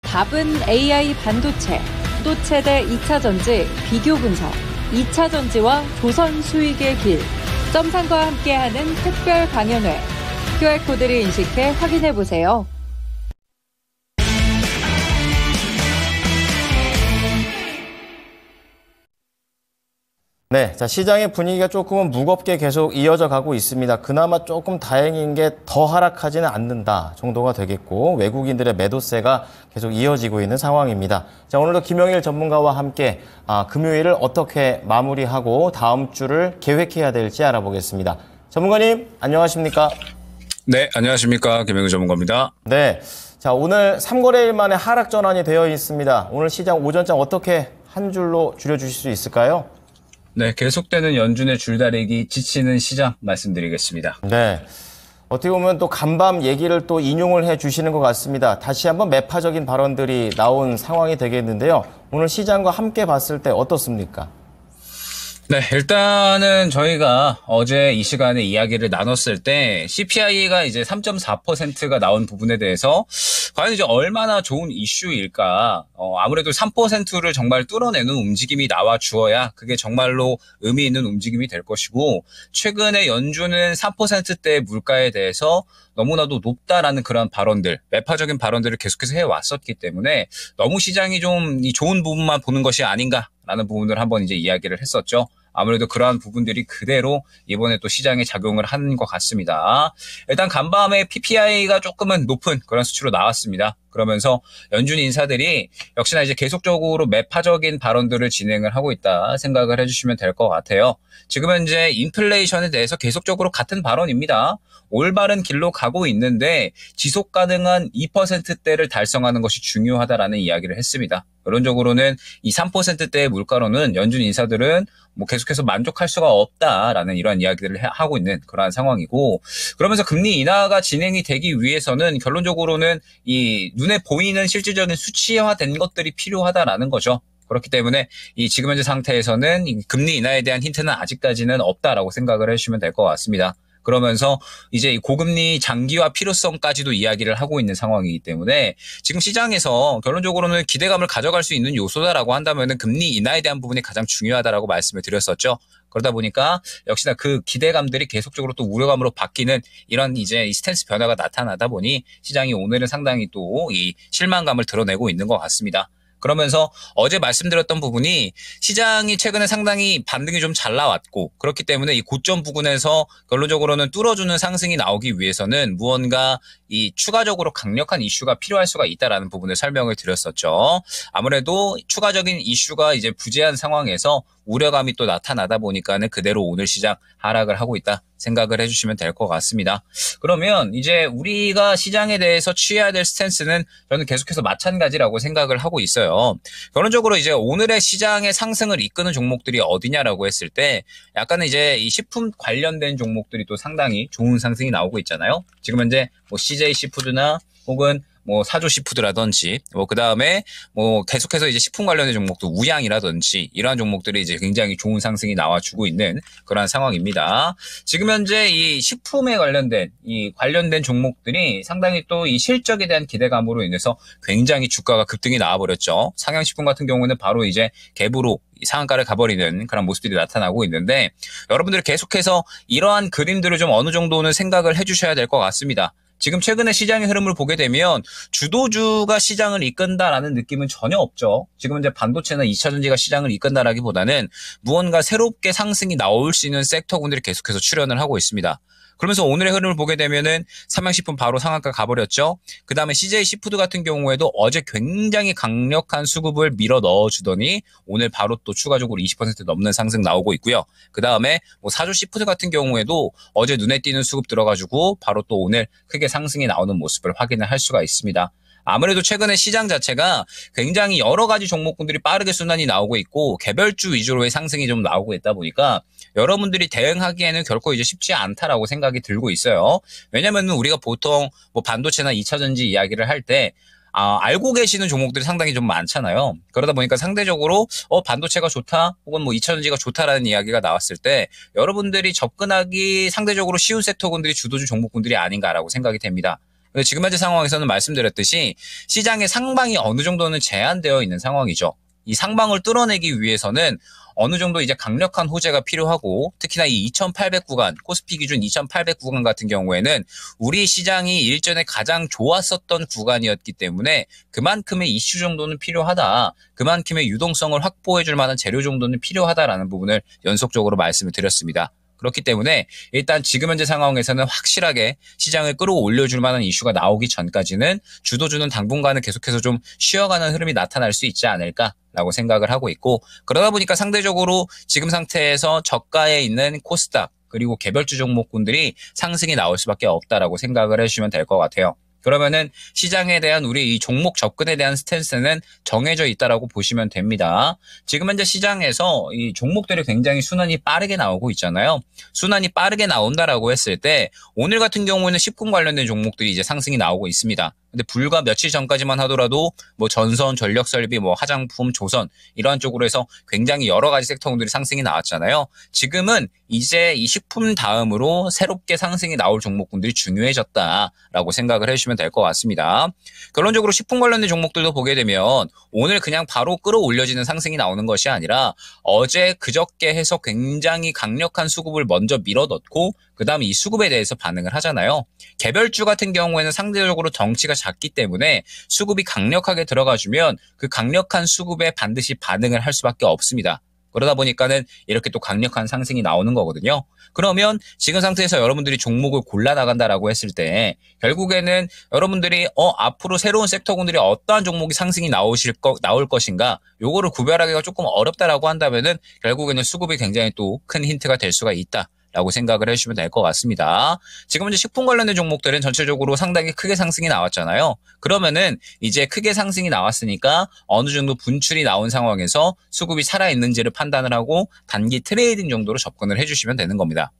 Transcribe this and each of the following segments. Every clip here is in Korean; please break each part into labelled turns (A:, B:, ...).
A: 답은 AI 반도체, 또 최대 2차 전지 비교 분석, 2차 전지와 조선 수익의 길, 점상과 함께하는 특별 강연회. QR코드를 인식해 확인해보세요.
B: 네, 자, 시장의 분위기가 조금은 무겁게 계속 이어져 가고 있습니다. 그나마 조금 다행인 게 더 하락하지는 않는다 정도가 되겠고, 외국인들의 매도세가 계속 이어지고 있는 상황입니다. 자, 오늘도 김영일 전문가와 함께 금요일을 어떻게 마무리하고 다음 주를 계획해야 될지 알아보겠습니다. 전문가님, 안녕하십니까?
C: 네, 안녕하십니까? 김영일 전문가입니다.
B: 네, 자, 오늘 3거래일 만에 하락 전환이 되어 있습니다. 오늘 시장 오전장 어떻게 한 줄로 줄여주실 수 있을까요?
C: 네, 계속되는 연준의 줄다리기 지치는 시장 말씀드리겠습니다.
B: 네. 어떻게 보면 또 간밤 얘기를 또 인용을 해 주시는 것 같습니다. 다시 한번 매파적인 발언들이 나온 상황이 되겠는데요. 오늘 시장과 함께 봤을 때 어떻습니까?
C: 네, 일단은 저희가 어제 이 시간에 이야기를 나눴을 때 CPI가 이제 3.4%가 나온 부분에 대해서 과연 이제 얼마나 좋은 이슈일까? 아무래도 3%를 정말 뚫어내는 움직임이 나와 주어야 그게 정말로 의미 있는 움직임이 될 것이고, 최근에 연준은 3%대의 물가에 대해서 너무나도 높다라는 그런 발언들, 매파적인 발언들을 계속해서 해왔었기 때문에 너무 시장이 좀 이 좋은 부분만 보는 것이 아닌가라는 부분을 한번 이제 이야기를 했었죠. 아무래도 그러한 부분들이 그대로 이번에 또 시장에 작용을 하는 것 같습니다. 일단 간밤에 PPI가 조금은 높은 그런 수치로 나왔습니다. 그러면서 연준 인사들이 역시나 이제 계속적으로 매파적인 발언들을 진행을 하고 있다 생각을 해주시면 될 것 같아요. 지금 현재 인플레이션에 대해서 계속적으로 같은 발언입니다. 올바른 길로 가고 있는데 지속 가능한 2%대를 달성하는 것이 중요하다라는 이야기를 했습니다. 결론적으로는 이 3%대의 물가로는 연준 인사들은 뭐 계속해서 만족할 수가 없다라는 이러한 이야기들을 하고 있는 그러한 상황이고, 그러면서 금리 인하가 진행이 되기 위해서는 결론적으로는 이 눈에 보이는 실질적인 수치화된 것들이 필요하다라는 거죠. 그렇기 때문에 이 지금 현재 상태에서는 이 금리 인하에 대한 힌트는 아직까지는 없다라고 생각을 해주시면 될 것 같습니다. 그러면서 이제 고금리 장기화 필요성까지도 이야기를 하고 있는 상황이기 때문에 지금 시장에서 결론적으로는 기대감을 가져갈 수 있는 요소다라고 한다면은 금리 인하에 대한 부분이 가장 중요하다라고 말씀을 드렸었죠. 그러다 보니까 역시나 그 기대감들이 계속적으로 또 우려감으로 바뀌는 이런 이제 이 스탠스 변화가 나타나다 보니 시장이 오늘은 상당히 또 이 실망감을 드러내고 있는 것 같습니다. 그러면서 어제 말씀드렸던 부분이 시장이 최근에 상당히 반등이 좀 잘 나왔고, 그렇기 때문에 이 고점 부근에서 결론적으로는 뚫어주는 상승이 나오기 위해서는 무언가 이 추가적으로 강력한 이슈가 필요할 수가 있다라는 부분을 설명을 드렸었죠. 아무래도 추가적인 이슈가 이제 부재한 상황에서 우려감이 또 나타나다 보니까는 그대로 오늘 시장 하락을 하고 있다 생각을 해주시면 될 것 같습니다. 그러면 이제 우리가 시장에 대해서 취해야 될 스탠스는 저는 계속해서 마찬가지라고 생각을 하고 있어요. 결론적으로 이제 오늘의 시장의 상승을 이끄는 종목들이 어디냐라고 했을 때 약간은 이제 이 식품 관련된 종목들이 또 상당히 좋은 상승이 나오고 있잖아요. 지금 현재 뭐 CJ 시푸드나 혹은 뭐 사조 시푸드라든지 뭐 그다음에 뭐 계속해서 이제 식품 관련된 종목도 우양이라든지 이러한 종목들이 이제 굉장히 좋은 상승이 나와주고 있는 그러한 상황입니다. 지금 현재 이 식품에 관련된 종목들이 상당히 또 이 실적에 대한 기대감으로 인해서 굉장히 주가가 급등이 나와버렸죠. 상향식품 같은 경우는 바로 이제 갭으로 상한가를 가버리는 그런 모습들이 나타나고 있는데, 여러분들이 계속해서 이러한 그림들을 좀 어느 정도는 생각을 해주셔야 될 것 같습니다. 지금 최근에 시장의 흐름을 보게 되면 주도주가 시장을 이끈다라는 느낌은 전혀 없죠. 지금 이제 반도체나 2차 전지가 시장을 이끈다라기보다는 무언가 새롭게 상승이 나올 수 있는 섹터군들이 계속해서 출현을 하고 있습니다. 그러면서 오늘의 흐름을 보게 되면은 삼양식품 바로 상한가 가버렸죠. 그 다음에 CJ 시푸드 같은 경우에도 어제 굉장히 강력한 수급을 밀어 넣어주더니 오늘 바로 또 추가적으로 20% 넘는 상승 나오고 있고요. 그 다음에 뭐 사조 시푸드 같은 경우에도 어제 눈에 띄는 수급 들어가지고 바로 또 오늘 크게 상승이 나오는 모습을 확인을 할 수가 있습니다. 아무래도 최근에 시장 자체가 굉장히 여러 가지 종목군들이 빠르게 순환이 나오고 있고 개별주 위주로의 상승이 좀 나오고 있다 보니까 여러분들이 대응하기에는 결코 이제 쉽지 않다라고 생각이 들고 있어요. 왜냐면은 우리가 보통 뭐 반도체나 2차 전지 이야기를 할 때 알고 계시는 종목들이 상당히 좀 많잖아요. 그러다 보니까 상대적으로 반도체가 좋다 혹은 뭐 2차 전지가 좋다라는 이야기가 나왔을 때 여러분들이 접근하기 상대적으로 쉬운 섹터군들이 주도주 종목군들이 아닌가라고 생각이 됩니다. 근데 지금 현재 상황에서는 말씀드렸듯이 시장의 상방이 어느 정도는 제한되어 있는 상황이죠. 이 상방을 뚫어내기 위해서는 어느 정도 이제 강력한 호재가 필요하고, 특히나 이 2800 구간, 코스피 기준 2800 구간 같은 경우에는 우리 시장이 일전에 가장 좋았었던 구간이었기 때문에 그만큼의 이슈 정도는 필요하다. 그만큼의 유동성을 확보해 줄 만한 재료 정도는 필요하다라는 부분을 연속적으로 말씀을 드렸습니다. 그렇기 때문에 일단 지금 현재 상황에서는 확실하게 시장을 끌어올려줄 만한 이슈가 나오기 전까지는 주도주는 당분간은 계속해서 좀 쉬어가는 흐름이 나타날 수 있지 않을까라고 생각을 하고 있고, 그러다 보니까 상대적으로 지금 상태에서 저가에 있는 코스닥 그리고 개별주 종목군들이 상승이 나올 수밖에 없다라고 생각을 해주시면 될 것 같아요. 그러면은 시장에 대한 우리 이 종목 접근에 대한 스탠스는 정해져 있다라고 보시면 됩니다. 지금 현재 시장에서 이 종목들이 굉장히 순환이 빠르게 나오고 있잖아요. 순환이 빠르게 나온다라고 했을 때 오늘 같은 경우에는 식품 관련된 종목들이 이제 상승이 나오고 있습니다. 근데 불과 며칠 전까지만 하더라도 뭐 전선, 전력설비, 뭐 화장품, 조선 이러한 쪽으로 해서 굉장히 여러 가지 섹터들이 상승이 나왔잖아요. 지금은 이제 이 식품 다음으로 새롭게 상승이 나올 종목군들이 중요해졌다라고 생각을 해주시면 될 것 같습니다. 결론적으로 식품 관련된 종목들도 보게 되면 오늘 그냥 바로 끌어올려지는 상승이 나오는 것이 아니라 어제 그저께 해서 굉장히 강력한 수급을 먼저 밀어넣고 그 다음에 이 수급에 대해서 반응을 하잖아요. 개별주 같은 경우에는 상대적으로 덩치가 작기 때문에 수급이 강력하게 들어가주면 그 강력한 수급에 반드시 반응을 할 수밖에 없습니다. 그러다 보니까는 이렇게 또 강력한 상승이 나오는 거거든요. 그러면 지금 상태에서 여러분들이 종목을 골라 나간다라고 했을 때 결국에는 여러분들이 앞으로 새로운 섹터군들이 어떠한 종목이 상승이 나올 것인가 요거를 구별하기가 조금 어렵다라고 한다면은 결국에는 수급이 굉장히 또 큰 힌트가 될 수가 있다. 라고 생각을 해주시면 될 것 같습니다. 지금 이제 식품 관련된 종목들은 전체적으로 상당히 크게 상승이 나왔잖아요. 그러면은 이제 크게 상승이 나왔으니까 어느 정도 분출이 나온 상황에서 수급이 살아있는지를 판단을 하고 단기 트레이딩 정도로 접근을 해주시면 되는 겁니다.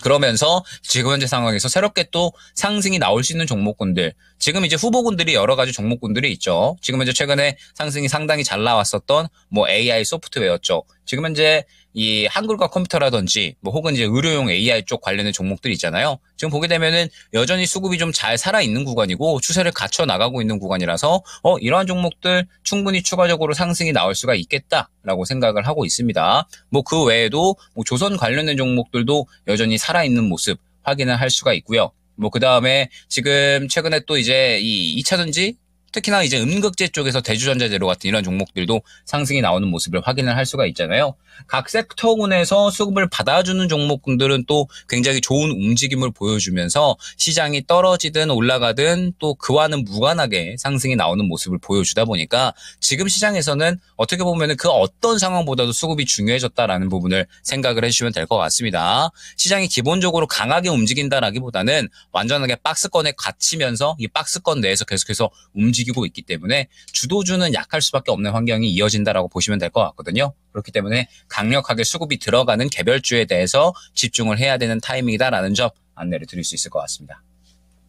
C: 그러면서 지금 현재 상황에서 새롭게 또 상승이 나올 수 있는 종목군들, 지금 이제 후보군들이 여러 가지 종목군들이 있죠. 지금 현재 최근에 상승이 상당히 잘 나왔었던 뭐 AI 소프트웨어죠. 지금 현재 이 한글과 컴퓨터라든지 뭐 혹은 이제 의료용 AI 쪽 관련된 종목들이 있잖아요. 지금 보게 되면은 여전히 수급이 좀 잘 살아있는 구간이고 추세를 갖춰 나가고 있는 구간이라서 이러한 종목들 충분히 추가적으로 상승이 나올 수가 있겠다라고 생각을 하고 있습니다. 뭐 그 외에도 뭐 조선 관련된 종목들도 여전히 살아있는 모습 확인을 할 수가 있고요. 뭐 그 다음에 지금 최근에 또 이제 이 2차전지 특히나 이제 음극재 쪽에서 대주전자재료 같은 이런 종목들도 상승이 나오는 모습을 확인을 할 수가 있잖아요. 각 섹터군에서 수급을 받아주는 종목군들은 또 굉장히 좋은 움직임을 보여주면서 시장이 떨어지든 올라가든 또 그와는 무관하게 상승이 나오는 모습을 보여주다 보니까 지금 시장에서는 어떻게 보면 그 어떤 상황보다도 수급이 중요해졌다라는 부분을 생각을 해주시면 될 것 같습니다. 시장이 기본적으로 강하게 움직인다라기보다는 완전하게 박스권에 갇히면서 이 박스권 내에서 계속해서 움직이고 있기 때문에 주도주는 약할 수밖에 없는 환경이 이어진다라고 보시면 될 것 같거든요. 그렇기 때문에 강력하게 수급이 들어가는 개별주에 대해서 집중을 해야 되는 타이밍이다라는 점 안내를 드릴 수 있을 것 같습니다.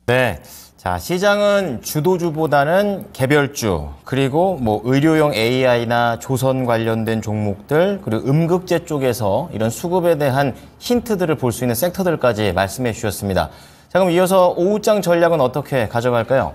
B: 네. 자, 시장은 주도주보다는 개별주, 그리고 뭐 의료용 AI나 조선 관련된 종목들, 그리고 음극재 쪽에서 이런 수급에 대한 힌트들을 볼 수 있는 섹터들까지 말씀해 주셨습니다. 자, 그럼 이어서 오후장 전략은 어떻게 가져갈까요?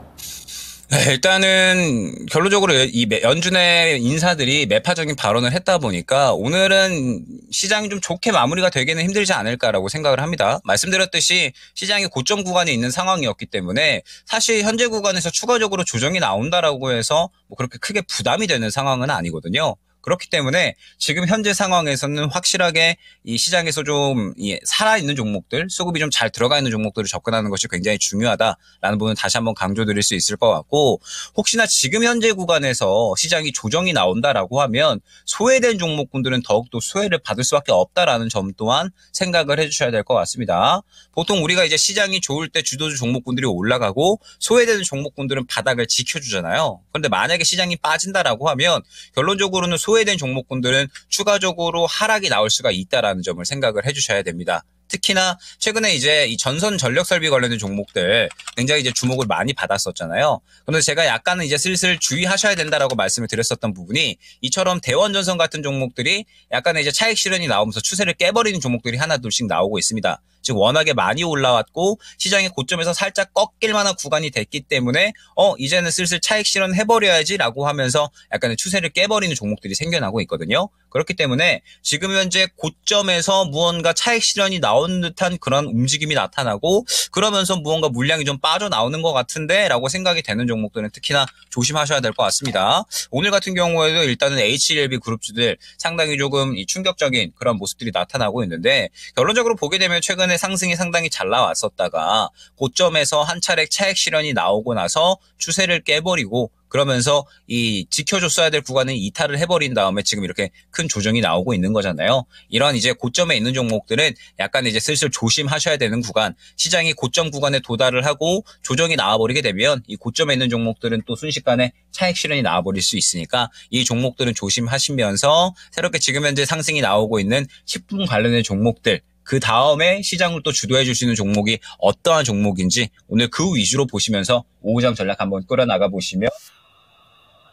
C: 네, 일단은 결론적으로 이 연준의 인사들이 매파적인 발언을 했다 보니까 오늘은 시장이 좀 좋게 마무리가 되기는 힘들지 않을까라고 생각을 합니다. 말씀드렸듯이 시장이 고점 구간에 있는 상황이었기 때문에 사실 현재 구간에서 추가적으로 조정이 나온다라고 해서 뭐 그렇게 크게 부담이 되는 상황은 아니거든요. 그렇기 때문에 지금 현재 상황에서는 확실하게 이 시장에서 좀 살아있는 종목들, 수급이 좀 잘 들어가 있는 종목들을 접근하는 것이 굉장히 중요하다라는 부분을 다시 한번 강조드릴 수 있을 것 같고, 혹시나 지금 현재 구간에서 시장이 조정이 나온다라고 하면 소외된 종목군들은 더욱더 소외를 받을 수밖에 없다라는 점 또한 생각을 해주셔야 될 것 같습니다. 보통 우리가 이제 시장이 좋을 때 주도주 종목군들이 올라가고 소외되는 종목군들은 바닥을 지켜주잖아요. 그런데 만약에 시장이 빠진다라고 하면 결론적으로는 소외된 종목군들은 추가적으로 하락이 나올 수가 있다라는 점을 생각을 해주셔야 됩니다. 특히나 최근에 이제 이 전선 전력 설비 관련된 종목들 굉장히 이제 주목을 많이 받았었잖아요. 그런데 제가 약간은 이제 슬슬 주의하셔야 된다라고 말씀을 드렸었던 부분이 이처럼 대원전선 같은 종목들이 약간의 이제 차익 실현이 나오면서 추세를 깨버리는 종목들이 하나 둘씩 나오고 있습니다. 즉 워낙에 많이 올라왔고 시장의 고점에서 살짝 꺾일 만한 구간이 됐기 때문에 이제는 슬슬 차익 실현해버려야지라고 하면서 약간의 추세를 깨버리는 종목들이 생겨나고 있거든요. 그렇기 때문에 지금 현재 고점에서 무언가 차익 실현이 나온 듯한 그런 움직임이 나타나고 그러면서 무언가 물량이 좀 빠져나오는 것 같은데 라고 생각이 되는 종목들은 특히나 조심하셔야 될 것 같습니다. 오늘 같은 경우에도 일단은 HLB 그룹주들 상당히 조금 충격적인 그런 모습들이 나타나고 있는데 결론적으로 보게 되면 최근에 상승이 상당히 잘 나왔었다가 고점에서 한 차례 차익 실현이 나오고 나서 추세를 깨버리고 그러면서 이 지켜줬어야 될 구간은 이탈을 해버린 다음에 지금 이렇게 큰 조정이 나오고 있는 거잖아요. 이런 이제 고점에 있는 종목들은 약간 이제 슬슬 조심하셔야 되는 구간, 시장이 고점 구간에 도달을 하고 조정이 나와버리게 되면 이 고점에 있는 종목들은 또 순식간에 차익 실현이 나와버릴 수 있으니까 이 종목들은 조심하시면서 새롭게 지금 현재 상승이 나오고 있는 식품 관련된 종목들 그 다음에 시장을 또 주도해 줄 수 있는 종목이 어떠한 종목인지 오늘 그 위주로 보시면서 오후장 전략 한번 끌어나가 보시면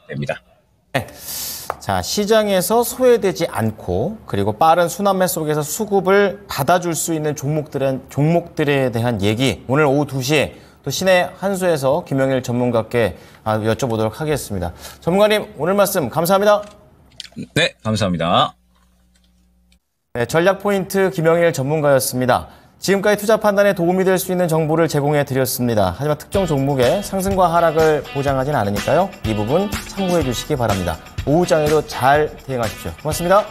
C: 됩니다.
B: 네. 자, 시장에서 소외되지 않고 그리고 빠른 순환매 속에서 수급을 받아줄 수 있는 종목들에 대한 얘기 오늘 오후 2시에 또 신의 한수에서 김영일 전문가께 여쭤보도록 하겠습니다. 전문가님 오늘 말씀 감사합니다.
C: 네, 감사합니다.
B: 네, 전략포인트 김영일 전문가였습니다. 지금까지 투자 판단에 도움이 될 수 있는 정보를 제공해 드렸습니다. 하지만 특정 종목의 상승과 하락을 보장하진 않으니까요. 이 부분 참고해 주시기 바랍니다. 오후장에도 잘 대응하십시오. 고맙습니다.